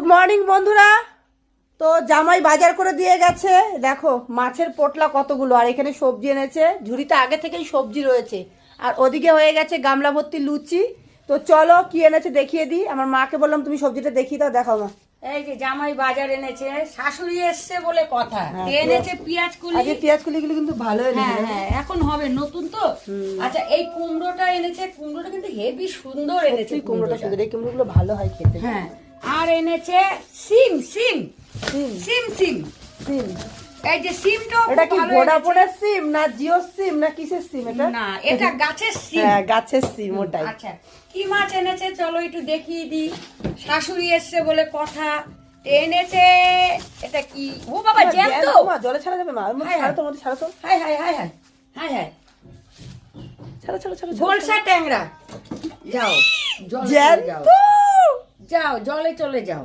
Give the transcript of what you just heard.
Good morning বন্ধুরা। তো জামাই বাজার করে দিয়ে গেছে, দেখো মাছের পোটলা কতগুলো, আর এখানে সবজি এনেছে, ঝুড়িতে আগে থেকেই সবজি রয়েছে, আর ওদিকে হয়ে গেছে গামলা ভর্তি লুচি। তো চলো কি এনেছে দেখিয়ে দিই। আমার মাকে বললাম তুমি সবজিটা দেখিয়ে দাও, দেখাও মা। এই যে জামাই বাজার এনেছে, শাশুড়ি এসছে বলে কথা, এনেছে পেঁয়াজ কুলি। আজকে পেঁয়াজ কুলিগুলো কিন্তু ভালো এনেছে। হ্যাঁ এখন হবে নতুন তো। আচ্ছা এই কুমড়োটা এনেছে, কুমড়োটা কিন্তু হেভি সুন্দর এনেছে, কুমড়োটা সুন্দর, এই কুমড়োগুলো ভালো হয় খেতে। হ্যাঁ আর এনেছে সিম সিম সিম সিম সিম সিম। এই যে সিমটা এটা কি ভোডাফোনের সিম না জিও সিম না কিসের সিম এটা? না এটা গাছের সিম। হ্যাঁ গাছের সিম ওটাই। আচ্ছা কি মাছ এনেছে চলো একটু দেখিয়ে দিই। শাশুড়ি এসছে বলে কথা, এনেছে এটা কি? ও বাবা জ্যান্ত। মা জলে ছাড়া যাবে মা, ছাড়া তো, ছাড়া তো। High high high high high high ছাড়া ছাড়া ছাড়া। গোলসা ট্যাংরা। যাও জলে চলে যাও, জ্যান্ত। যাও জলে চলে যাও।